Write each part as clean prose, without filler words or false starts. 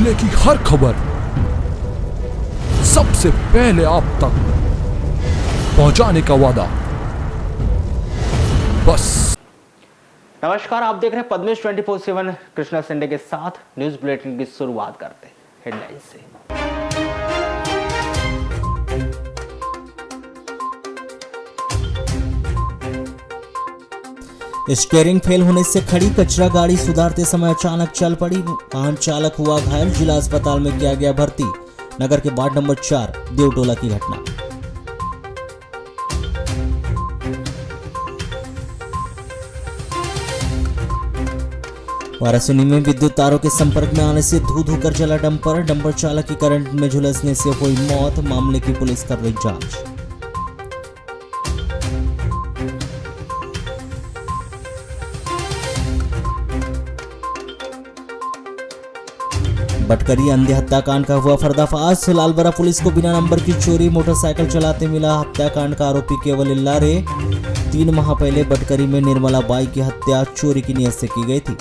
जिले की हर खबर सबसे पहले आप तक पहुंचाने का वादा। बस। नमस्कार, आप देख रहे हैं पद्मेश 24/7 कृष्णा संडे के साथ। न्यूज बुलेटिन की शुरुआत करते हैं हेडलाइन से। स्टीयरिंग फेल होने से खड़ी कचरा गाड़ी सुधारते समय अचानक चल पड़ी, वाहन चालक हुआ घायल, जिला अस्पताल में किया गया भर्ती। नगर के वार्ड नंबर 4 देवटोला की घटना। वाराणसी में विद्युत तारों के संपर्क में आने से धू धू कर जला डंपर चालक की करंट में झुलसने से हुई मौत। मामले की पुलिस कर रही जांच। बटकरी अंधे हत्याकांड का हुआ पर्दाफाश। लालबरा पुलिस को बिना नंबर की चोरी मोटरसाइकिल चलाते मिला हत्याकांड का आरोपी केवल इल्लारे। 3 माह पहले बटकरी में निर्मला बाई की हत्या चोरी की नीयत से की गई थी।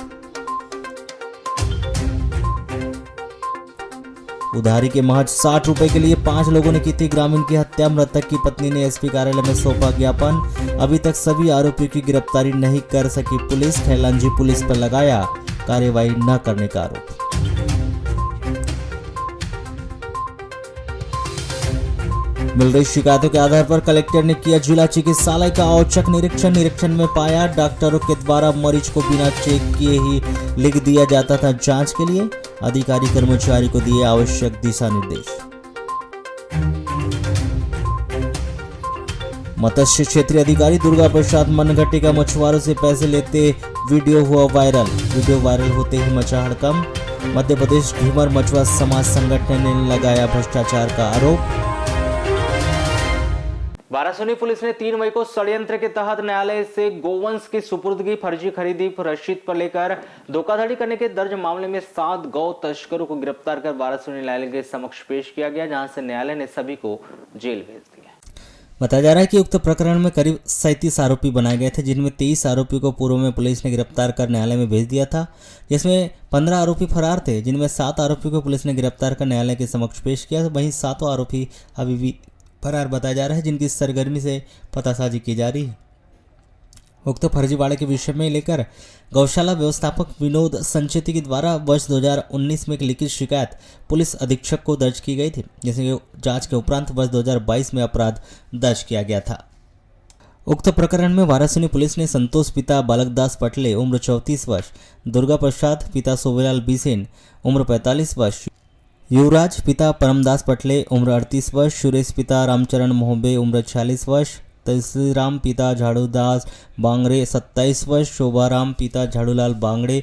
उधारी के महज 60 रुपए के लिए 5 लोगों ने की थी ग्रामीण की हत्या। मृतक की पत्नी ने एसपी कार्यालय में सौंपा ज्ञापन। अभी तक सभी आरोपियों की गिरफ्तारी नहीं कर सकी पुलिस। खैलांजी पुलिस पर लगाया कार्यवाही न करने का आरोप। मिल रही शिकायतों के आधार पर कलेक्टर ने किया जिला चिकित्सालय का औचक निरीक्षण में पाया डॉक्टरों के द्वारा मरीज को बिना चेक किए ही लिख दिया जाता था जांच के लिए। अधिकारी कर्मचारी को दिए आवश्यक दिशा निर्देश। मत्स्य क्षेत्रीय अधिकारी दुर्गा प्रसाद मनघट्टी का मछुआरों से पैसे लेते वीडियो हुआ वायरल। वीडियो वायरल होते ही मचा हड़कंप। मध्य प्रदेश घीमर मछुआ समाज संगठन ने लगाया भ्रष्टाचार का आरोप। वाराणसी पुलिस ने 3 मई को षड्यंत्र के तहत न्यायालय से गोवंश की सुपुर्दगी, फर्जी खरीदी रसीद पर लेकर धोखाधड़ी करने के दर्ज मामले में 7 गौ तस्करों को गिरफ्तार कर वाराणसी न्यायालय के समक्ष पेश किया गया, जहां से न्यायालय ने सभी को जेल भेज दिया। बताया जा रहा है कि उक्त प्रकरण में करीब 37 आरोपी बनाए गए थे, जिनमें 23 आरोपियों को पूर्व में पुलिस ने गिरफ्तार कर न्यायालय में भेज दिया था, जिसमें 15 आरोपी फरार थे, जिनमें 7 आरोपियों को पुलिस ने गिरफ्तार कर न्यायालय के समक्ष पेश किया। वहीं 7 आरोपी अभी भी फरार बताया जा रहा है, जिनकी सरगर्मी से पतासाजी की जा रही है। उक्त फर्जीवाड़े के विषय में लेकर गौशाला व्यवस्थापक विनोद संचेती के द्वारा वर्ष 2019 में एक लिखित शिकायत पुलिस अधीक्षक को दर्ज की गई थी, जिसमें जांच के उपरांत वर्ष 2022 में अपराध दर्ज किया गया था। उक्त प्रकरण में वाराणसी पुलिस ने संतोष पिता बालकदास पटले उम्र 34 वर्ष, दुर्गा प्रसाद पिता सोवेलाल बिसेन उम्र 45 वर्ष, युवराज पिता परमदास पटले उम्र 38 वर्ष, सुरेश पिता रामचरण मोहबे उम्र 46 वर्ष, तुलसीराम पिता झाड़ूदास बांगड़े 27 वर्ष, शोभाराम पिता झाड़ूलाल बांगड़े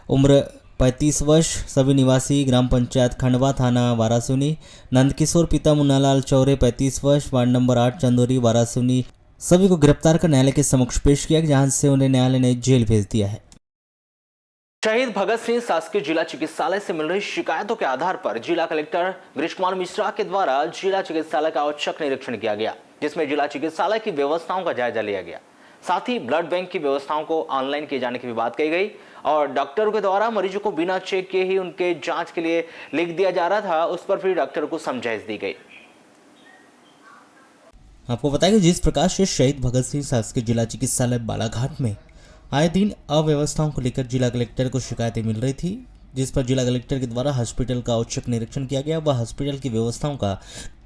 उम्र 35 वर्ष, सभी निवासी ग्राम पंचायत खंडवा थाना वाराणसी। नंदकिशोर पिता मुन्नालाल चौरे 35 वर्ष, वार्ड नंबर 8 चंदोरी वाराणसी। सभी को गिरफ्तार कर न्यायालय के समक्ष पेश किया, जहां से उन्हें न्यायालय ने जेल भेज दिया है। शहीद भगत सिंह शासकीय जिला चिकित्सालय से मिल रही शिकायतों के आधार पर जिला कलेक्टर गिरीश कुमार मिश्रा के द्वारा जिला चिकित्सालय का औचक निरीक्षण किया गया, जिसमें जिला चिकित्सालय की व्यवस्थाओं का जायजा लिया गया। साथ ही ब्लड बैंक की व्यवस्थाओं को ऑनलाइन किए जाने की भी बात कही गई और डॉक्टरों के द्वारा मरीजों को बिना चेक किए ही उनके जांच के लिए लिख दिया जा रहा था, उस पर फिर डॉक्टरों को समझाइश दी गई। आपको बताया कि जिस प्रकार से शहीद भगत सिंह शासकीय जिला चिकित्सालय बालाघाट में आए दिन अव्यवस्थाओं को लेकर जिला कलेक्टर को शिकायतें मिल रही थी, जिस पर जिला कलेक्टर के द्वारा हॉस्पिटल का औचक निरीक्षण किया गया व हॉस्पिटल की व्यवस्थाओं का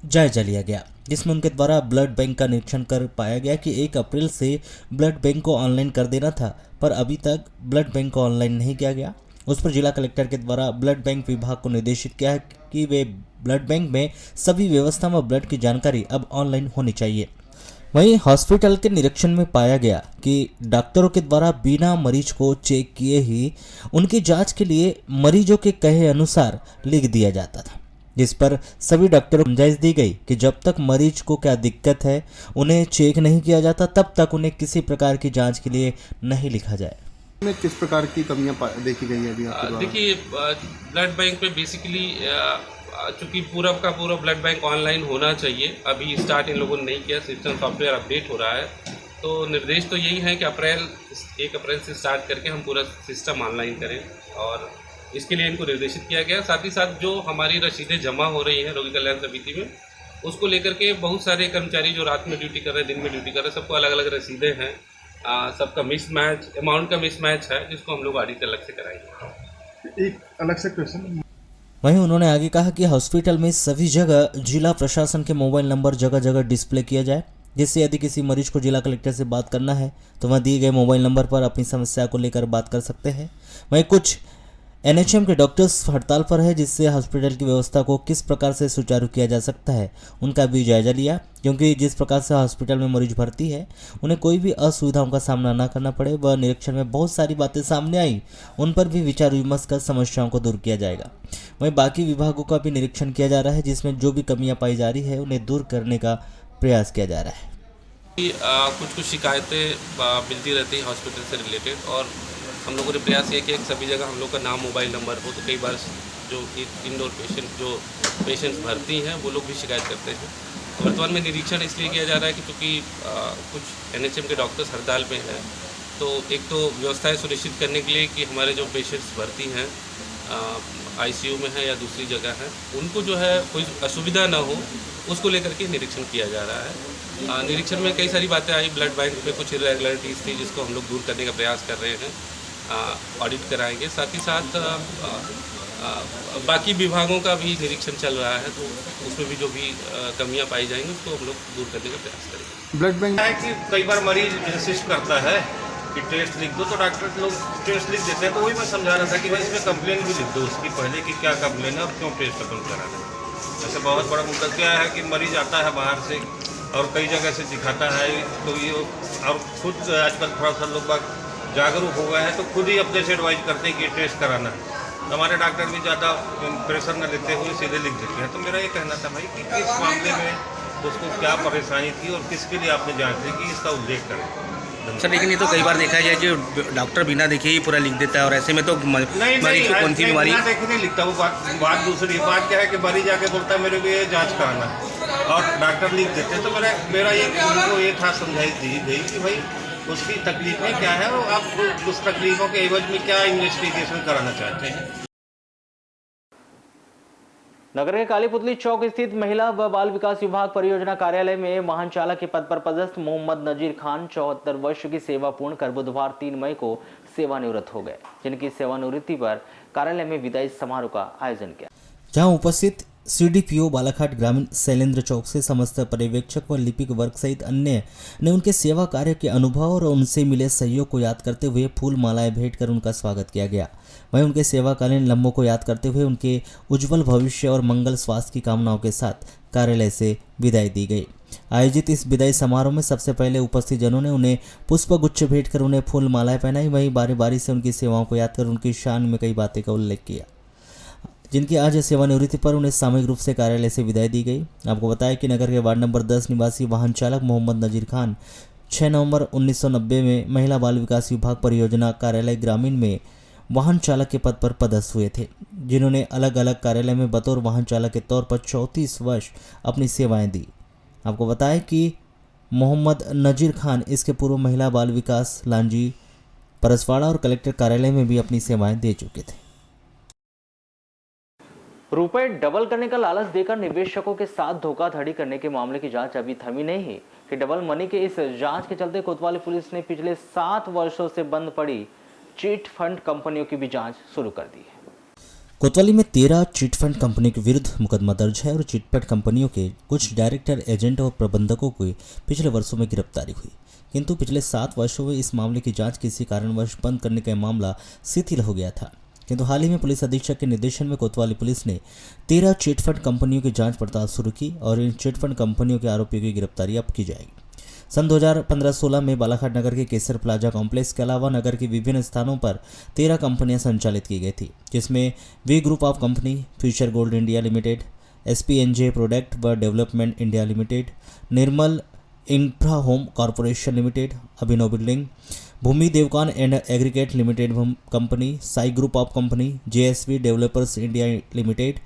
जायजा लिया गया, जिसमें उनके द्वारा ब्लड बैंक का निरीक्षण कर पाया गया कि 1 अप्रैल से ब्लड बैंक को ऑनलाइन कर देना था, पर अभी तक ब्लड बैंक को ऑनलाइन नहीं किया गया। उस पर जिला कलेक्टर के द्वारा ब्लड बैंक विभाग को निर्देशित किया है कि वे ब्लड बैंक में सभी व्यवस्था व ब्लड की जानकारी अब ऑनलाइन होनी चाहिए। वहीं हॉस्पिटल के निरीक्षण में पाया गया कि डॉक्टरों के द्वारा बिना मरीज को चेक किए ही उनकी जांच के लिए मरीजों के कहे अनुसार लिख दिया जाता था, जिस पर सभी डॉक्टरों को समझाइश दी गई कि जब तक मरीज को क्या दिक्कत है उन्हें चेक नहीं किया जाता, तब तक उन्हें किसी प्रकार की जांच के लिए नहीं लिखा जाए। में किस प्रकार की कमियां देखी गई है अभी? देखिए, ब्लड बैंक में बेसिकली चूँकि पूरा का पूरा ब्लड बैंक ऑनलाइन होना चाहिए, अभी स्टार्ट इन लोगों ने नहीं किया, सिस्टम सॉफ्टवेयर अपडेट हो रहा है, तो निर्देश तो यही है कि 1 अप्रैल से स्टार्ट करके हम पूरा सिस्टम ऑनलाइन करें और इसके लिए इनको निर्देशित किया गया। साथ ही साथ जो हमारी रसीदें जमा हो रही हैं रोगी कल्याण समिति में, उसको लेकर के बहुत सारे कर्मचारी जो रात में ड्यूटी कर रहे हैं, दिन में ड्यूटी कर रहे हैं, सबको अलग अलग रसीदें हैं। सबका मिसमैच, अमाउंट का मिसमैच है, जिसको हम लोग ऑडिट अलग से कराएंगे। एक अलग से क्वेश्चन, वहीं उन्होंने आगे कहा कि हॉस्पिटल में सभी जगह जिला प्रशासन के मोबाइल नंबर जगह जगह डिस्प्ले किया जाए, जिससे यदि किसी मरीज को जिला कलेक्टर से बात करना है तो वह दिए गए मोबाइल नंबर पर अपनी समस्या को लेकर बात कर सकते हैं। वहीं कुछ एनएचएम के डॉक्टर्स हड़ताल पर है, जिससे हॉस्पिटल की व्यवस्था को किस प्रकार से सुचारू किया जा सकता है उनका भी जायजा लिया, क्योंकि जिस प्रकार से हॉस्पिटल में मरीज भर्ती है उन्हें कोई भी असुविधाओं का सामना न करना पड़े। वह निरीक्षण में बहुत सारी बातें सामने आई, उन पर भी विचार विमर्श कर समस्याओं को दूर किया जाएगा। वहीं बाकी विभागों का भी निरीक्षण किया जा रहा है, जिसमें जो भी कमियां पाई जा रही है उन्हें दूर करने का प्रयास किया जा रहा है। कुछ शिकायतें मिलती रहती हैं हॉस्पिटल से रिलेटेड, और हम लोगों ने प्रयास किया कि सभी जगह हम लोग का नाम, मोबाइल नंबर हो। तो कई बार जो इंडोर पेशेंट्स भर्ती हैं वो लोग भी शिकायत करते हैं। वर्तमान में निरीक्षण इसलिए किया जा रहा है कि क्योंकि कुछ एनएचएम के डॉक्टर्स हड़ताल पे हैं, तो एक तो व्यवस्थाएं सुनिश्चित करने के लिए कि हमारे जो पेशेंट्स भर्ती हैं आईसीयू में है या दूसरी जगह है, उनको जो है कोई असुविधा ना हो, उसको लेकर के निरीक्षण किया जा रहा है। निरीक्षण में कई सारी बातें आई। ब्लड बैंक पे कुछ इरेगुलरिटीज़ थी, जिसको हम लोग दूर करने का प्रयास कर रहे हैं, ऑडिट कराएंगे। साथ ही साथ बाकी विभागों का भी निरीक्षण चल रहा है, तो उसमें भी जो भी कमियां पाई जाएंगी उसको हम लोग दूर करने का प्रयास करेंगे। ब्लड बैंक है कि कई बार मरीज इंसिस्ट करता है कि टेस्ट लिख दो, तो डॉक्टर लोग टेस्ट लिख देते हैं। तो वही मैं समझा रहा था कि भाई इसमें कंप्लेन भी लिख दो उसकी पहले कि क्या कंप्लेन है और क्यों टेस्ट अपन कराना है। ऐसे बहुत बड़ा मुद्दा क्या है कि मरीज आता है बाहर से और कई जगह से दिखाता है, तो ये और खुद आजकल थोड़ा सा लोग बाग जागरूक हो गए हैं, तो खुद ही अपने से एडवाइज करते हैं कि टेस्ट कराना है। हमारे डॉक्टर भी ज़्यादा प्रेशर न लेते हुए सीधे लिख देते हैं। तो मेरा ये कहना था भाई कि किस मामले में उसको क्या परेशानी थी और किसके लिए आपने जांच ली कि इसका उल्लेख करें। सर लेकिन ये तो कई बार देखा जाए कि डॉक्टर बिना देखे ही पूरा लिख देता है, और ऐसे में तो मरीज को कौन सी बीमारी बिना देखे नहीं लिखता। वो बात दूसरी बात क्या है कि मरीज जाके बोलता है मेरे को ये जाँच कराना है और डॉक्टर लिख देते हैं। तो मेरा ये था समझाई दी गई कि भाई उसकी तकलीफें क्या है और आप उस तकलीफों के एवज में क्या इन्वेस्टिगेशन कराना चाहते हैं। नगर के कालीपुतली चौक स्थित महिला व बाल विकास विभाग परियोजना कार्यालय में वाहन चालक के पद पर पदस्थ मोहम्मद नजीर खान 74 वर्ष की सेवा पूर्ण कर बुधवार 3 मई को सेवानिवृत्त हो गए, जिनकी सेवानिवृत्ति पर कार्यालय में विदाई समारोह का आयोजन किया। जहां उपस्थित सीडीपीओ बालाघाट ग्रामीण शैलेंद्र चौक से समस्त पर्यवेक्षक व लिपिक वर्ग सहित अन्य ने उनके सेवा कार्य के अनुभव और उनसे मिले सहयोग को याद करते हुए फूल मालाएं भेंट कर उनका स्वागत किया गया। वहीं उनके सेवाकालीन लम्हों को याद करते हुए उनके उज्जवल भविष्य और मंगल स्वास्थ्य की कामनाओं के साथ कार्यालय से विदाई दी गई। आयोजित इस विदाई समारोह में सबसे पहले उपस्थित जनों ने उन्हें पुष्प गुच्छ भेंट कर उन्हें फूल मालाएं पहनाई। वहीं बारी बारी से उनकी सेवाओं को याद कर उनकी शान में कई बातें का उल्लेख किया, जिनकी आज सेवानिवृत्ति पर उन्हें सामूहिक रूप से कार्यालय से विदाई दी गई। आपको बताया कि नगर के वार्ड नंबर 10 निवासी वाहन चालक मोहम्मद नजीर खान 6 नवंबर 1990 में महिला बाल विकास विभाग परियोजना कार्यालय ग्रामीण में वाहन चालक के पद पर पदस्थ हुए थे, जिन्होंने अलग अलग कार्यालय में बतौर वाहन चालक के तौर पर 34 वर्ष अपनी सेवाएं दी। आपको बताया कि मोहम्मद नजीर खान इसके पूर्व महिला बाल विकास लांजी परसवाड़ा और कलेक्टर कार्यालय में भी अपनी सेवाएं दे चुके थे। रुपए डबल करने का लालच देकर निवेशकों के साथ धोखाधड़ी करने के मामले की जांच अभी थमी नहीं है कि डबल मनी के इस जांच के चलते कोतवाली पुलिस ने पिछले 7 वर्षों से बंद पड़ी चिट फंड कंपनियों की भी जांच शुरू कर दी है। कोतवाली में 13 चिट फंड कंपनियों के विरुद्ध मुकदमा दर्ज है और चिट फंड कंपनियों के कुछ डायरेक्टर, एजेंट और प्रबंधकों को पिछले वर्षों में गिरफ्तारी हुई, किंतु पिछले 7 वर्षों में इस मामले की जांच किसी कारणवश बंद करने का मामला शिथिल हो गया था। किंतु हाल ही में पुलिस अधीक्षक के निर्देशन में कोतवाली पुलिस ने 13 चिट फंड कंपनियों की जांच पड़ताल शुरू की और इन चिट फंड कंपनियों के आरोपियों की गिरफ्तारी अब की जाएगी। सन 2015-16 में बालाघाट नगर के केसर प्लाजा कॉम्प्लेक्स के अलावा नगर के विभिन्न स्थानों पर 13 कंपनियां संचालित की गई थी, जिसमें V group of company, future gold India limited, SPNJ product व development India limited, Nirmal infra home corporation limited, Abhinav building, Bhumi Devkan and aggregate limited company, Sai group of company, JSV developers India limited,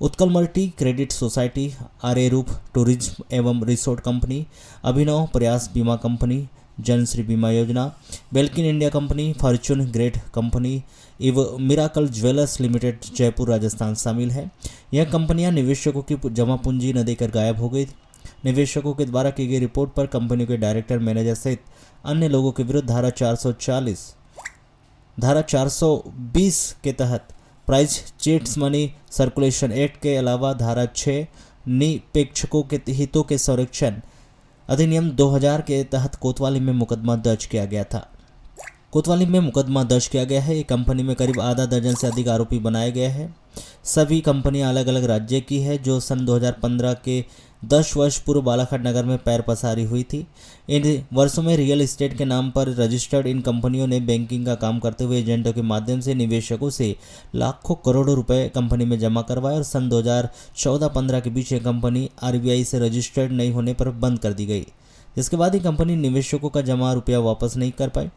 Utkal multi credit society, Arya Roop tourism एवं resort company, अभिनव प्रयास बीमा company, Janshree Bima Yojana, Belkin India company, fortune great company, एवं miracle jewellers limited Jaipur Rajasthan शामिल है। यह कंपनियां निवेशकों की जमा पूंजी न देकर गायब हो गई। निवेशकों के द्वारा की गई रिपोर्ट पर कंपनी के डायरेक्टर, मैनेजर सहित अन्य लोगों के विरुद्ध धारा 440, धारा 420 के तहत price cheats money circulation act के अलावा धारा 6 निवेशकों के हितों के संरक्षण अधिनियम 2000 के तहत कोतवाली में मुकदमा दर्ज किया गया था। कोतवाली में मुकदमा दर्ज किया गया है। एक कंपनी में करीब आधा दर्जन से अधिक आरोपी बनाए गए हैं। सभी कंपनियां अलग अलग राज्य की है, जो सन 2015 के 10 वर्ष पूर्व बालाघाट नगर में पैर पसारी हुई थी। इन वर्षों में रियल एस्टेट के नाम पर रजिस्टर्ड इन कंपनियों ने बैंकिंग का काम करते हुए एजेंटों के माध्यम से निवेशकों से लाखों करोड़ों रुपए कंपनी में जमा करवाए और सन 2014-15 के बीच ये कंपनी RBI से रजिस्टर्ड नहीं होने पर बंद कर दी गई, जिसके बाद ये कंपनी निवेशकों का जमा रुपया वापस नहीं कर पाई।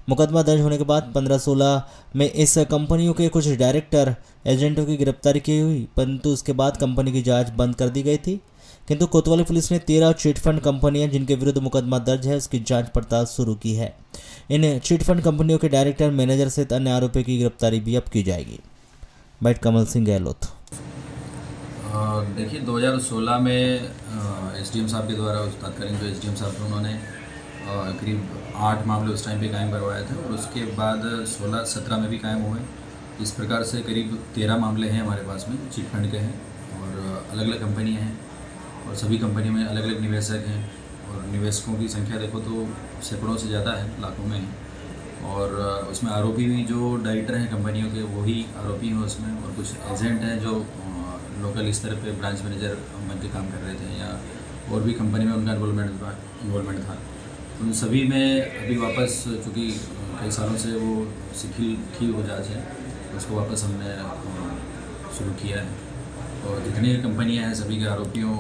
मुकदमा दर्ज होने के बाद 15-16 में इस कंपनियों के कुछ डायरेक्टर एजेंटों की गिरफ्तारी की हुई, परंतु उसके बाद कंपनी की जांच बंद कर दी गई थी। किंतु कोतवाली पुलिस ने 13 चिटफंड कंपनियां जिनके विरुद्ध मुकदमा दर्ज है उसकी जांच पड़ताल शुरू की है। इन चिटफंड कंपनियों के डायरेक्टर, मैनेजर सहित अन्य आरोपियों की गिरफ्तारी भी अब की जाएगी। बैठ कमल सिंह गहलोत। देखिए 2016 में SDM साहब के द्वारा तत्कालीन जो SDM साहब थे उन्होंने करीब 8 मामले उस टाइम पे कायम करवाए थे और उसके बाद 16-17 में भी कायम हुए। इस प्रकार से करीब 13 मामले हैं हमारे पास में चिटफंड के हैं और अलग अलग कंपनियां हैं और सभी कंपनियों में अलग अलग निवेशक हैं और निवेशकों की संख्या देखो तो सैकड़ों से ज़्यादा है, लाखों में है। और उसमें आरोपी भी जो डायरेक्टर हैं कंपनियों के वही आरोपी हैं उसमें, और कुछ एजेंट हैं जो लोकल स्तर पे ब्रांच मैनेजर बन के काम कर रहे थे या और भी कंपनी में उनका इन्वॉल्वमेंट था। तो उन सभी में अभी वापस, चूँकि कई सालों से वो शिथिल थी वो जाँच है, उसको वापस हमने शुरू किया है और जितनी कंपनियां हैं सभी के आरोपियों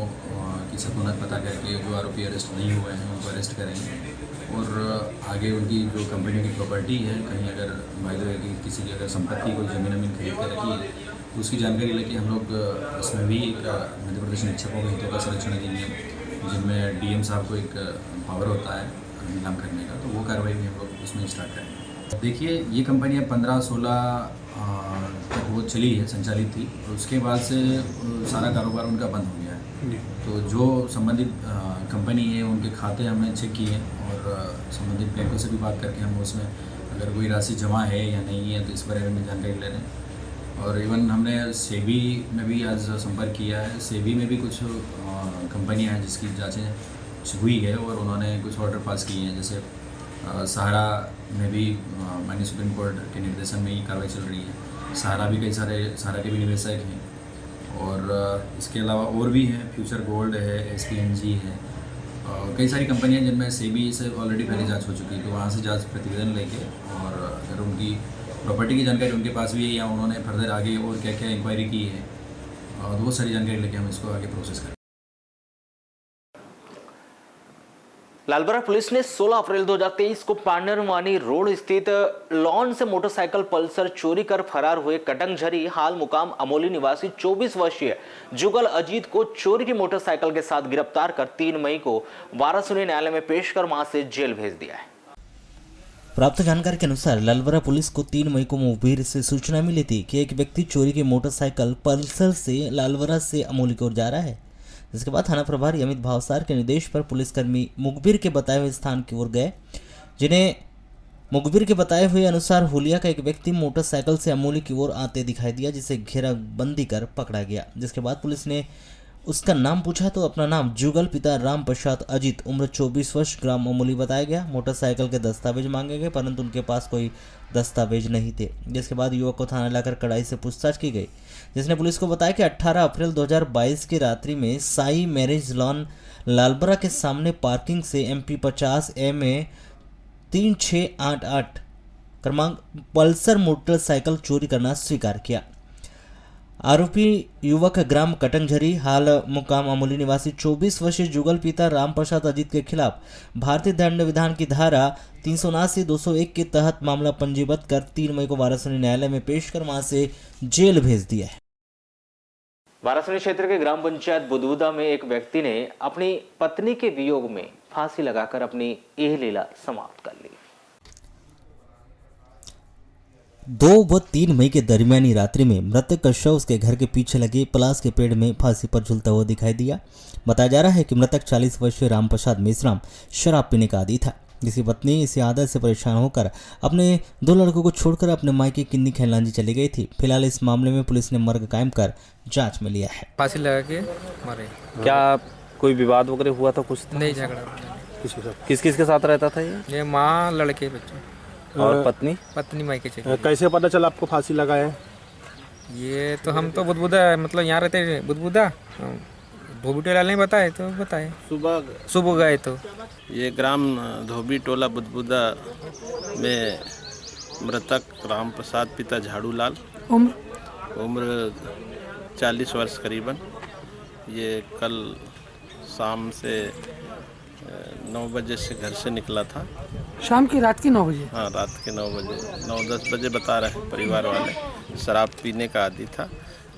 की सतूनत पता करके जो आरोपी अरेस्ट नहीं हुए हैं उनको अरेस्ट करेंगे और आगे उनकी जो कंपनियों की प्रॉपर्टी है, कहीं अगर वायदे की किसी की अगर संपत्ति कोई ज़मीन खरीद कर रखी है तो उसकी जानकारी लेके हम लोग इसमें भी एक मध्य प्रदेश निरीक्षकों के हितों का संरक्षण अधिनियम, जिनमें DM साहब को एक पावर होता है नीलाम करने का, तो वो कार्रवाई भी हम लोग उसमें स्टार्ट करेंगे। देखिए ये कंपनियां 15-16 तक वो चली है, संचालित थी और उसके बाद से सारा कारोबार उनका बंद हो गया है। तो जो संबंधित कंपनी है उनके खाते हमने चेक किए और संबंधित बैंकों से भी बात करके हम उसमें अगर कोई राशि जमा है या नहीं है तो इस बारे में जानकारी ले रहे हैं। और इवन हमने सेबी में भी आज संपर्क किया है। सेबी में भी कुछ कंपनियां हैं जिसकी जांचें हुई है और उन्होंने कुछ ऑर्डर पास किए हैं, जैसे सहारा में भी माननीय सुप्रीम कोर्ट के निर्देशन में ही कार्रवाई चल रही है। सहारा भी कई सारे सहारा के भी निवेशक हैं और इसके अलावा और भी हैं, फ्यूचर गोल्ड है, SPNG है, कई सारी कंपनियां जिनमें सेबी से ऑलरेडी पहले जांच हो चुकी है, तो वहाँ से जांच प्रतिवेदन लेके और अगर उनकी प्रॉपर्टी की जानकारी उनके पास भी है या उन्होंने फर्दर आगे और क्या क्या इंक्वायरी की है तो वो सारी जानकारी लेके हम इसको आगे प्रोसेस करें। लालबरा पुलिस ने 16 अप्रैल 2023 को पांडरवानी रोड स्थित लॉन से मोटरसाइकिल पल्सर चोरी कर फरार हुए कटंगझरी हाल मुकाम अमोली निवासी 24 वर्षीय जुगल अजीत को चोरी की मोटरसाइकिल के साथ गिरफ्तार कर 3 मई को वाराणसी न्यायालय में पेश कर वहां से जेल भेज दिया है। प्राप्त जानकारी के अनुसार लालबरा पुलिस को 3 मई को मुखबिर से सूचना मिली थी कि एक व्यक्ति चोरी की मोटरसाइकिल पल्सर से लालबरा से अमोली की ओर जा रहा है, जिसके बाद थाना प्रभारी अमित भावसार के निर्देश पर पुलिसकर्मी मुखबिर के बताए हुए स्थान की ओर गए, जिन्हें मुखबिर के बताए हुए अनुसार हुलिया का एक व्यक्ति मोटरसाइकिल से अमोली की ओर आते दिखाई दिया, जिसे घेराबंदी कर पकड़ा गया। जिसके बाद पुलिस ने उसका नाम पूछा तो अपना नाम जुगल पिता राम प्रसाद अजीत उम्र 24 वर्ष ग्राम अमोली बताया गया। मोटरसाइकिल के दस्तावेज मांगे गए परंतु उनके पास कोई दस्तावेज नहीं थे, जिसके बाद युवक को थाना लाकर कड़ाई से पूछताछ की गई, जिसने पुलिस को बताया कि 18 अप्रैल 2022 की रात्रि में साई मैरिज लॉन लालबरा के सामने पार्किंग से MP 50 MA 3688 क्रमांक पल्सर मोटरसाइकिल चोरी करना स्वीकार किया। आरोपी युवक ग्राम कटंगझरी हाल मुकाम अमोली निवासी 24 वर्षीय जुगल पिता राम प्रसाद अजीत के खिलाफ भारतीय दंड विधान की धारा 379-201 के तहत मामला पंजीबद्ध कर 3 मई को वाराणसी न्यायालय में पेश कर वहां से जेल भेज दिया है। वाराणसी क्षेत्र के ग्राम पंचायत बुदबुदा में एक व्यक्ति ने अपनी पत्नी के वियोग में फांसी लगाकर अपनी यह लीला समाप्त कर ली। 2 व 3 मई के दरमियानी रात्रि में मृतक का शव उसके घर के पीछे लगे पलास के पेड़ में फांसी पर झूलता हुआ दिखाई दिया। बताया जा रहा है कि मृतक 40 वर्षीय रामप्रसाद मेश्राम शराब पीने का आदी था, जिसकी पत्नी इसी आदत से परेशान होकर अपने 2 लड़कों को छोड़कर अपने मायके किन्नी खैलांजी चली गई थी। फिलहाल इस मामले में पुलिस ने मर्ग कायम कर जांच में लिया है। फांसी लगा के मारे। क्या कोई विवाद वगैरह हुआ था? कुछ नहीं, झगड़ा। किस किस के साथ रहता था ये माँ, लड़के, बच्चे और पत्नी? पत्नी मायके चली। कैसे पता चला आपको फांसी लगा है? ये तो हम तो बुदबुदा, मतलब यहाँ रहते हैं बुदबुदा, धोबी लाल ने बताए तो बताए। सुबह गए तो ये ग्राम धोबी टोला बुदबुदा में मृतक रामप्रसाद पिता झाड़ूलाल, उम्र 40 वर्ष करीबन, ये कल शाम से 9 बजे से घर से निकला था। शाम की, रात के 9 बजे? हाँ, रात के 9 बजे, 9-10 बजे बता रहे हैं परिवार वाले। शराब पीने का आदी था,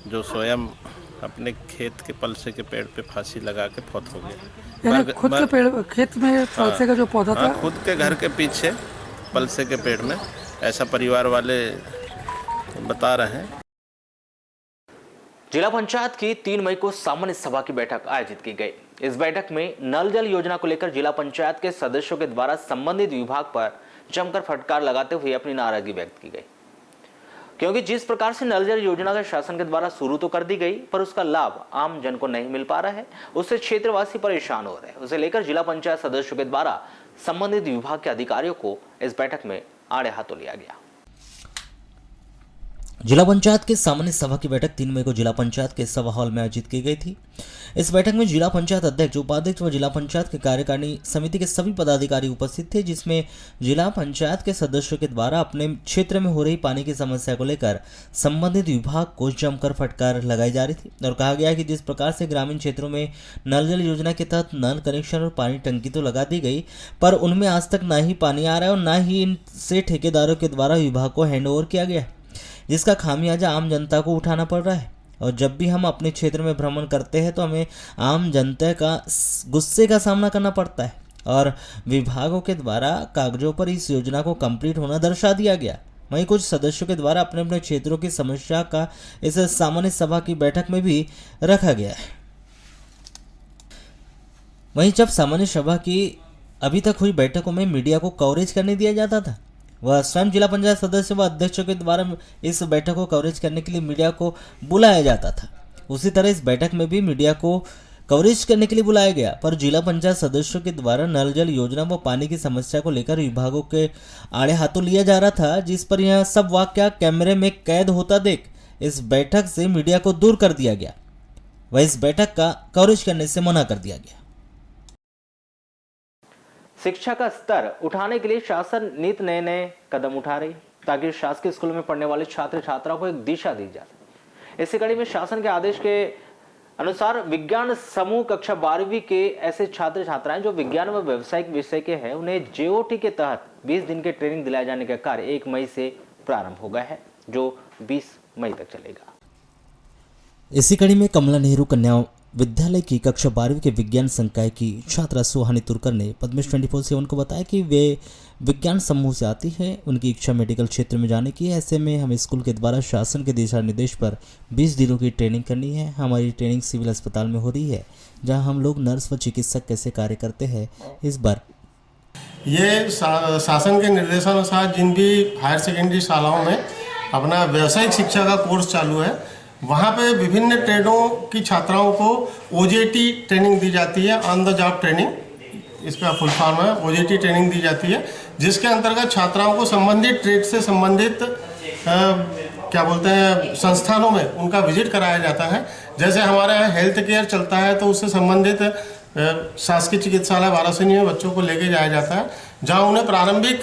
जो स्वयं अपने खेत के पलसे के पेड़ पे फांसी लगा के फौत हो गया। खुद के पेड़, खेत में पलसे का जो पौधा था? खुद के घर के पीछे पलसे के पेड़ में, ऐसा परिवार वाले बता रहे हैं। जिला पंचायत की 3 मई को सामान्य सभा की बैठक आयोजित की गई। इस बैठक में नल जल योजना को लेकर जिला पंचायत के सदस्यों के द्वारा संबंधित विभाग पर जमकर फटकार लगाते हुए अपनी नाराजगी व्यक्त की गई, क्योंकि जिस प्रकार से नल जल योजना का शासन के द्वारा शुरू तो कर दी गई, पर उसका लाभ आम जन को नहीं मिल पा रहा है। उससे क्षेत्रवासी परेशान हो रहे हैं। उसे लेकर जिला पंचायत सदस्यों के द्वारा संबंधित विभाग के अधिकारियों को इस बैठक में आड़े हाथों लिया गया। जिला पंचायत के सामान्य सभा की बैठक 3 मई को जिला पंचायत के सभा हॉल में आयोजित की गई थी। इस बैठक में जिला पंचायत अध्यक्ष, उपाध्यक्ष व जिला पंचायत के कार्यकारिणी समिति के सभी पदाधिकारी उपस्थित थे, जिसमें जिला पंचायत के सदस्यों के द्वारा अपने क्षेत्र में हो रही पानी की समस्या को लेकर संबंधित विभाग को जमकर फटकार लगाई जा रही थी और कहा गया कि जिस प्रकार से ग्रामीण क्षेत्रों में नल जल योजना के तहत नल कनेक्शन और पानी टंकी तो लगा दी गई, पर उनमें आज तक ना ही पानी आ रहा है और ना ही इनसे ठेकेदारों के द्वारा विभाग को हैंडओवर किया गया, जिसका खामियाजा आम जनता को उठाना पड़ रहा है। और जब भी हम अपने क्षेत्र में भ्रमण करते हैं तो हमें आम जनता का गुस्से का सामना करना पड़ता है और विभागों के द्वारा कागजों पर इस योजना को कंप्लीट होना दर्शा दिया गया। वहीं कुछ सदस्यों के द्वारा अपने अपने क्षेत्रों की समस्या का इस सामान्य सभा की बैठक में भी रखा गया है। वहीं जब सामान्य सभा की अभी तक हुई बैठकों में मीडिया को कवरेज करने दिया जाता था, वह स्वयं जिला पंचायत सदस्य व अध्यक्षों के द्वारा इस बैठक को कवरेज करने के लिए मीडिया को बुलाया जाता था। उसी तरह इस बैठक में भी मीडिया को कवरेज करने के लिए बुलाया गया, पर जिला पंचायत सदस्यों के द्वारा नल जल योजना व पानी की समस्या को लेकर विभागों के आड़े हाथों लिया जा रहा था, जिस पर यह सब वाकया कैमरे में कैद होता देख इस बैठक से मीडिया को दूर कर दिया गया व इस बैठक का कवरेज करने से मना कर दिया गया। शिक्षा का स्तर उठाने के लिए शासन नित नए नए कदम उठा रही, ताकि शासकीय स्कूलों में पढ़ने वाले छात्र छात्राओं को एक दिशा दी जा सके। इसी कड़ी में शासन के आदेश के अनुसार विज्ञान समूह कक्षा 12वीं के ऐसे छात्र छात्राएं जो विज्ञान व व्यावसायिक विषय के हैं, उन्हें जेओटी के तहत 20 दिन के ट्रेनिंग दिलाए जाने का कार्य 1 मई से प्रारंभ हो गया है, जो 20 मई तक चलेगा। इसी कड़ी में कमला नेहरू कन्या विद्यालय की कक्षा 12वीं के विज्ञान संकाय की छात्रा सुहानी तुर्कर ने पद्मेश 24/7 को बताया कि वे विज्ञान समूह से आती है, उनकी इच्छा मेडिकल क्षेत्र में जाने की है। ऐसे में हम स्कूल के द्वारा शासन के दिशा निर्देश पर 20 दिनों की ट्रेनिंग करनी है। हमारी ट्रेनिंग सिविल अस्पताल में हो रही है, जहां हम लोग नर्स व चिकित्सक कैसे कार्य करते हैं। इस बार ये शासन के निर्देशानुसार जिन भी हायर सेकेंडरी शालाओं में अपना व्यावसायिक शिक्षा का कोर्स चालू है, वहाँ पे विभिन्न ट्रेडों की छात्राओं को ओजेटी ट्रेनिंग दी जाती है, ऑन द जॉब ट्रेनिंग, इसका फुल फॉर्म है। ओजेटी ट्रेनिंग दी जाती है, जिसके अंतर्गत छात्राओं को संबंधित ट्रेड से संबंधित संस्थानों में उनका विजिट कराया जाता है। जैसे हमारे यहाँ हेल्थ केयर चलता है, तो उससे संबंधित शासकीय चिकित्सालय वाराणसी में बच्चों को लेके जाया जाता है, जहाँ उन्हें प्रारंभिक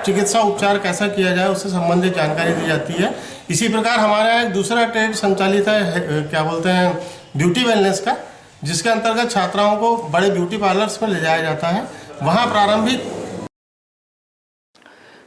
चिकित्सा उपचार कैसा किया जाए उससे संबंधित जानकारी दी जाती है। इसी प्रकार हमारे यहाँ एक दूसरा ट्रेड संचालित है ब्यूटी वेलनेस का, जिसके अंतर्गत छात्राओं को बड़े ब्यूटी पार्लर्स में ले जाया जाता है। वहाँ प्रारंभिक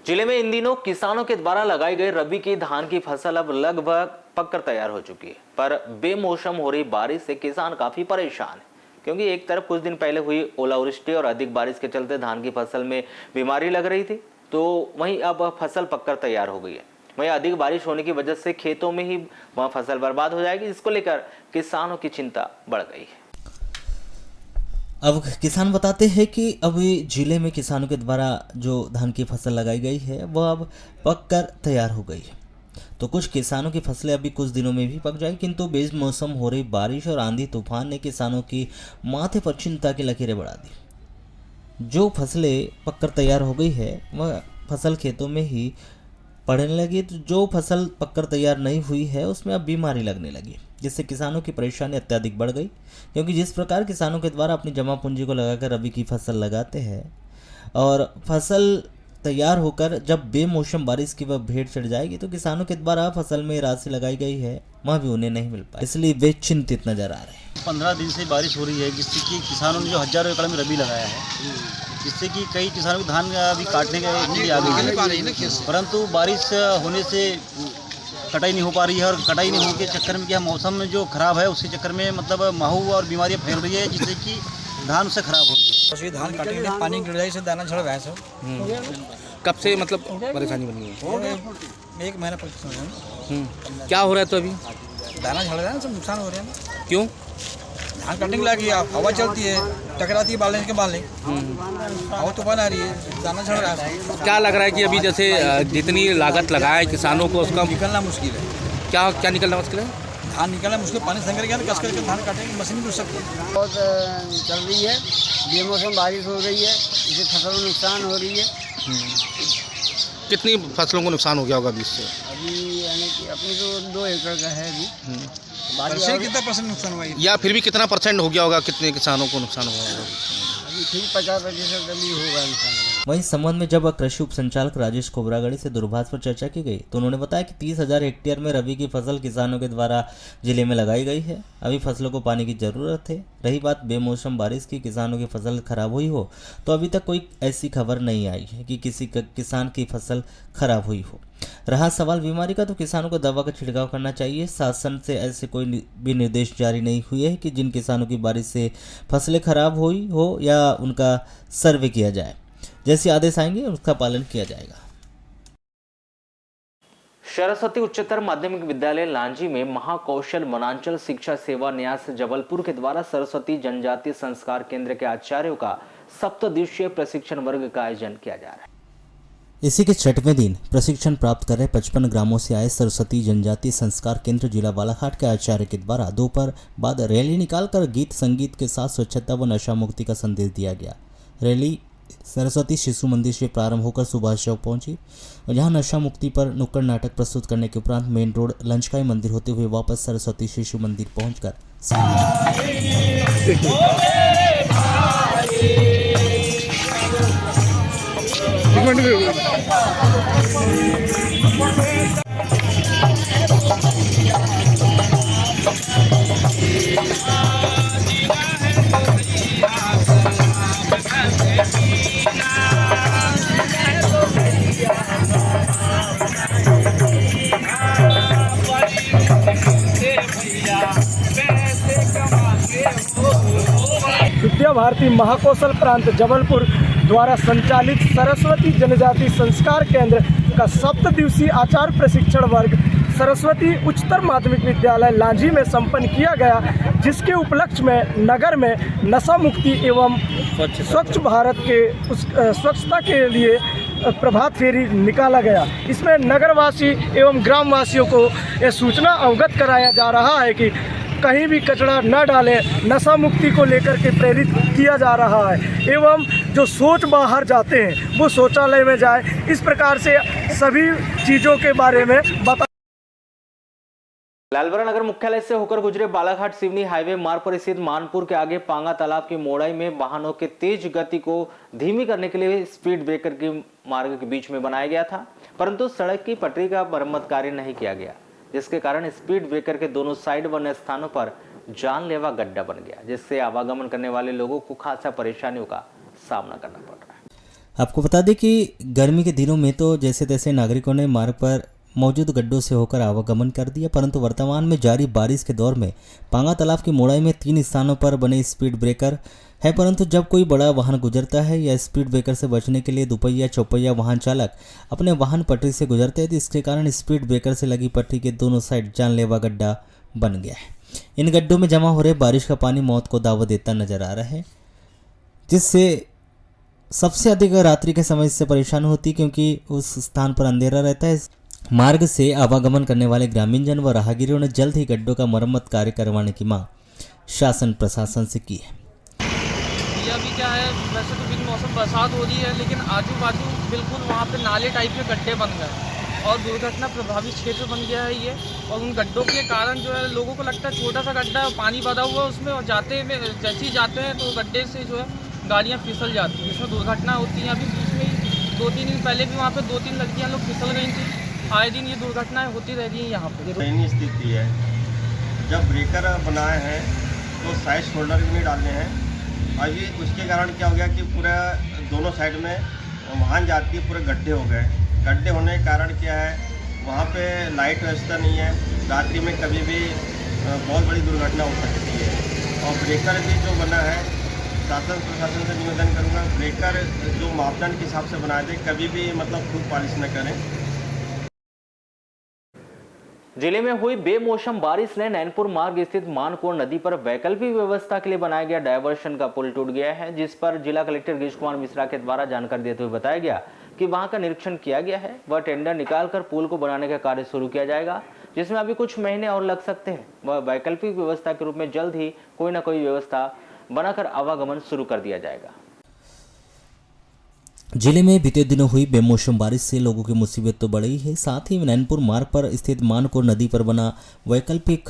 जिले में इन दिनों किसानों के द्वारा लगाई गई रबी की धान की फसल अब लगभग पककर तैयार हो चुकी है, पर बेमौसम हो रही बारिश से किसान काफी परेशान है, क्योंकि एक तरफ कुछ दिन पहले हुई ओलावृष्टि और अधिक बारिश के चलते धान की फसल में बीमारी लग रही थी, तो वहीं अब फसल पककर तैयार हो गई है। वहीं अधिक बारिश होने की वजह से खेतों में ही वह फसल बर्बाद हो जाएगी, जिसको लेकर किसानों की चिंता बढ़ गई है। अब किसान बताते हैं कि अभी जिले में किसानों के द्वारा जो धान की फसल लगाई गई है वह अब पक कर तैयार हो गई है। तो कुछ किसानों की फसलें अभी कुछ दिनों में भी पक जाएगी, किंतु बेमौसम हो रही बारिश और आंधी तूफान ने किसानों की माथे पर चिंता की लकीरें बढ़ा दी। जो फसलें पककर तैयार हो गई है वह फसल खेतों में ही पड़ने लगी, तो जो फसल पककर तैयार नहीं हुई है उसमें अब बीमारी लगने लगी, जिससे किसानों की परेशानी अत्यधिक बढ़ गई। क्योंकि जिस प्रकार किसानों के द्वारा अपनी जमा पूंजी को लगाकर रबी की फसल लगाते हैं और फसल तैयार होकर जब बेमौसम बारिश की वह भेंट चढ़ जाएगी तो किसानों के द्वारा फसल में राशि लगाई गई है वह भी उन्हें नहीं मिल पाए, इसलिए वे चिंतित नजर आ रहे हैं। 15 दिन से बारिश हो रही है, जिससे कि किसानों ने जो हजारों एकड़ में रबी लगाया है, जिससे कि कई किसानों को धान अभी काटने के लिए आ गई है, परंतु बारिश होने से कटाई नहीं हो पा रही है। और कटाई नहीं होने के चक्कर में क्या मौसम में जो खराब है उसके चक्कर में मतलब माहू और बीमारियाँ फैल रही है, जिससे कि धान से खराब हो रही है। धान काटने के लिए पानी गिर जाए से दाना झड़ रहा है सब। कब से मतलब परेशानी बनी है? 1 महीना परेशान। क्या हो रहा है तो अभी? दाना झड़ रहा है, सब नुकसान हो रहा है। क्यों? धान काटने के लिए हवा चलती है, टकराती है बालने के बालने, हवा तूफान आ रही है, दाना झड़ रहा है। क्या लग रहा है कि अभी जैसे जितनी लागत लगाए किसानों को उसका निकलना मुश्किल है। क्या निकलना मुश्किल है? धान निकलना मुश्किल, पानी संकर गया कस करके धान काटेंगे, मशीन भी घुस सकती है। बहुत चल रही है, बेमौसम बारिश हो रही है, इससे फसल में नुकसान हो रही है। कितनी फसलों को नुकसान हो गया होगा अभी इससे? अभी यानी कि अपनी तो 2 एकड़ का है अभी। कितना % नुकसान हुआ? या फिर भी कितना % हो गया होगा, कितने किसानों को नुकसान हुआ होगा? अभी ठीक 50% अभी होगा नुकसान। वहीं इस संबंध में जब कृषि उप संचालक राजेश कोबरागढ़ी से दूरभाष पर चर्चा की गई तो उन्होंने बताया कि 30,000 हेक्टेयर में रबी की फसल किसानों के द्वारा जिले में लगाई गई है। अभी फसलों को पानी की जरूरत है। रही बात बेमौसम बारिश की किसानों की फसल खराब हुई हो, तो अभी तक कोई ऐसी खबर नहीं आई है कि किसी किसान की फसल खराब हुई हो। रहा सवाल बीमारी का, तो किसानों को दवा का छिड़काव करना चाहिए। शासन से ऐसे कोई भी निर्देश जारी नहीं हुए हैं कि जिन किसानों की बारिश से फसलें खराब हुई हो या उनका सर्वे किया जाए। जैसे आदेश आएंगे उसका पालन किया जाएगा। सरस्वती उच्चतर माध्यमिक विद्यालय लांजी में महाकौशल वनांचल शिक्षा सेवा न्यास जबलपुर के द्वारा सरस्वती जनजातीय संस्कार केंद्र के आचार्यों का 7 दिवसीय प्रशिक्षण वर्ग का आयोजन किया जा रहा है। इसी के 6वें दिन प्रशिक्षण प्राप्त कर रहे 55 ग्रामों से आए सरस्वती जनजातीय संस्कार केंद्र जिला बालाघाट के आचार्य के द्वारा दोपहर बाद रैली निकालकर गीत संगीत के साथ स्वच्छता व नशा मुक्ति का संदेश दिया गया। रैली सरस्वती शिशु मंदिर से प्रारंभ होकर सुभाष चौक पहुंची और जहां नशा मुक्ति पर नुक्कड़ नाटक प्रस्तुत करने के उपरांत मेन रोड लंचकाई मंदिर होते हुए वापस सरस्वती शिशु मंदिर पहुंचकर विद्या भारती महाकौशल प्रांत जबलपुर द्वारा संचालित सरस्वती जनजाति संस्कार केंद्र का 7 दिवसीय आचार्य प्रशिक्षण वर्ग सरस्वती उच्चतर माध्यमिक विद्यालय लांजी में संपन्न किया गया, जिसके उपलक्ष्य में नगर में नशा मुक्ति एवं स्वच्छ भारत के स्वच्छता के लिए प्रभात फेरी निकाला गया। इसमें नगरवासी एवं ग्रामवासियों को यह सूचना अवगत कराया जा रहा है कि कहीं भी कचरा न डालें, नशा मुक्ति को लेकर के प्रेरित किया जा रहा है एवं जो शौच बाहर जाते हैं वो शौचालय में जाए। इस प्रकार से सभी चीज़ों के बारे में बता। लालबरा नगर मुख्यालय से होकर गुजरे बालाघाट सिवनी हाईवे मार्ग पर स्थित मानपुर के आगे पांगा तालाब की मोड़ाई में वाहनों के तेज गति को धीमी करने के लिए स्पीड ब्रेकर के मार्ग के बीच में बनाया गया था, परंतु सड़क की पटरी का मरम्मत कार्य नहीं किया गया, जिसके कारण स्पीड ब्रेकर के दोनों साइड व अन्य स्थानों पर जानलेवा गड्ढा बन गया, जिससे आवागमन करने वाले लोगों को खासा परेशानियों का सामना करना पड़ रहा है। आपको बता दें कि गर्मी के दिनों में तो जैसे तैसे नागरिकों ने मार्ग पर मौजूद गड्ढों से होकर आवागमन कर दिया, परंतु वर्तमान में जारी बारिश के दौर में पांगा तालाब की मोड़ाई में 3 स्थानों पर बने स्पीड ब्रेकर है, परंतु जब कोई बड़ा वाहन गुजरता है या स्पीड ब्रेकर से बचने के लिए दुपहिया चौपहिया वाहन चालक अपने वाहन पटरी से गुजरते हैं, तो इसके कारण स्पीड ब्रेकर से लगी पटरी के दोनों साइड जानलेवा गड्ढा बन गया है। इन गड्ढों में जमा हो रहे बारिश का पानी मौत को दावत देता नजर आ रहा है, जिससे सबसे अधिक रात्रि के समय इससे परेशान होती, क्योंकि उस स्थान पर अंधेरा रहता है। मार्ग से आवागमन करने वाले ग्रामीणजन व राहगीरों ने जल्द ही गड्ढों का मरम्मत कार्य करवाने की मांग शासन प्रशासन से की है। अभी क्या है, वैसे तो बिन मौसम बरसात हो रही है, लेकिन आजू बाजू बिल्कुल वहाँ पे नाले टाइप के गड्ढे बन गए और दुर्घटना प्रभावित क्षेत्र बन गया है ये। और उन गड्ढों के कारण जो है लोगों को लगता है छोटा सा गड्ढा है, पानी भरा हुआ है उसमें, और जैसे ही जाते हैं तो गड्ढे से जो है गाड़ियाँ फिसल जाती हैं, जिसमें दुर्घटना होती है। अभी बीच में ही 2-3 दिन पहले भी वहाँ पे 2-3 लड़कियाँ लोग फिसल गई थी। आए दिन ये दुर्घटनाएं होती रह रही हैं यहाँ पे। दयनीय स्थिति है। जब ब्रेकर बनाए हैं तो साइड शोल्डर भी नहीं डालने हैं। अभी उसके कारण क्या हो गया कि पूरा दोनों साइड में वाहन जाती है, पूरे गड्ढे हो गए। गड्ढे होने के कारण क्या है, वहाँ पे लाइट व्यवस्था नहीं है, रात्रि में कभी भी बहुत बड़ी दुर्घटना हो सकती है। और ब्रेकर भी जो बना है, शासन प्रशासन से निवेदन करूँगा, ब्रेकर जो मापदंड के हिसाब से बनाए थे, कभी भी मतलब खूब पॉलिश न करें। जिले में हुई बेमौसम बारिश ने नैनपुर मार्ग स्थित मानकोर नदी पर वैकल्पिक व्यवस्था के लिए बनाया गया डायवर्शन का पुल टूट गया है, जिस पर जिला कलेक्टर गिरीश कुमार मिश्रा के द्वारा जानकारी देते हुए बताया गया कि वहां का निरीक्षण किया गया है। वह टेंडर निकालकर पुल को बनाने का कार्य शुरू किया जाएगा, जिसमें अभी कुछ महीने और लग सकते हैं। वह वैकल्पिक व्यवस्था के रूप में जल्द ही कोई न कोई व्यवस्था बनाकर आवागमन शुरू कर दिया जाएगा। जिले में बीते दिनों हुई बेमौसम बारिश से लोगों की मुसीबत तो बढ़ी है, साथ ही नैनपुर मार्ग पर स्थित मानकोर नदी पर बना वैकल्पिक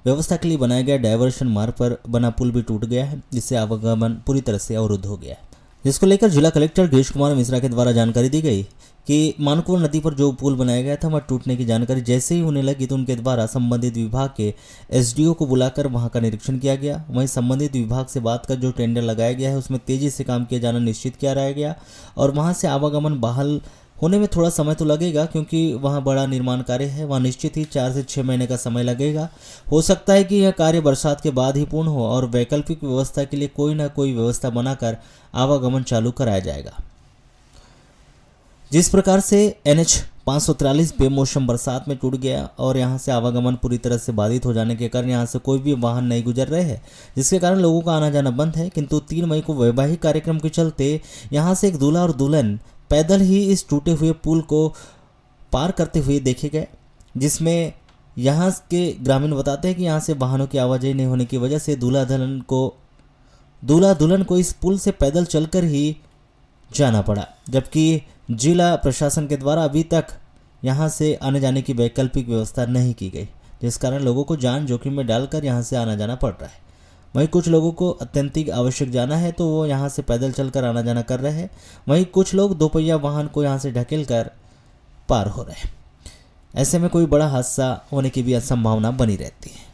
व्यवस्था के लिए बनाया गया डायवर्शन मार्ग पर बना पुल भी टूट गया है, जिससे आवागमन पूरी तरह से अवरुद्ध हो गया है। जिसको लेकर जिला कलेक्टर गिरीश कुमार मिश्रा के द्वारा जानकारी दी गई कि मानकोर नदी पर जो पुल बनाया गया था वह टूटने की जानकारी जैसे ही होने लगी तो उनके द्वारा संबंधित विभाग के एसडीओ को बुलाकर वहां का निरीक्षण किया गया। वहीं संबंधित विभाग से बात कर जो टेंडर लगाया गया है उसमें तेजी से काम किया जाना निश्चित किया रहेगा और वहां से आवागमन बहाल होने में थोड़ा समय तो लगेगा, क्योंकि वहां बड़ा निर्माण कार्य है। वहां निश्चित ही 4 से 6 महीने का समय लगेगा। हो सकता है कि यह कार्य बरसात के बाद ही पूर्ण हो और वैकल्पिक व्यवस्था के लिए कोई ना कोई व्यवस्था बनाकर आवागमन चालू कराया जाएगा। जिस प्रकार से NH 543 बेमौसम बरसात में टूट गया और यहां से आवागमन पूरी तरह से बाधित हो जाने के कारण यहां से कोई भी वाहन नहीं गुजर रहे हैं, जिसके कारण लोगों का आना जाना बंद है। किंतु 3 मई को वैवाहिक कार्यक्रम के चलते यहां से एक दूल्हा और दुल्हन पैदल ही इस टूटे हुए पुल को पार करते हुए देखे गए, जिसमें यहाँ के ग्रामीण बताते हैं कि यहाँ से वाहनों की आवाजाही नहीं होने की वजह से दूल्हा दुल्हन को इस पुल से पैदल चलकर ही जाना पड़ा, जबकि जिला प्रशासन के द्वारा अभी तक यहाँ से आने जाने की वैकल्पिक व्यवस्था नहीं की गई, जिस कारण लोगों को जान जोखिम में डालकर यहाँ से आना जाना पड़ रहा है। वहीं कुछ लोगों को अत्यंतिक आवश्यक जाना है तो वो यहाँ से पैदल चलकर आना जाना कर रहे हैं, वहीं कुछ लोग दोपहिया वाहन को यहाँ से ढकेल कर पार हो रहे हैं। ऐसे में कोई बड़ा हादसा होने की भी संभावना बनी रहती है।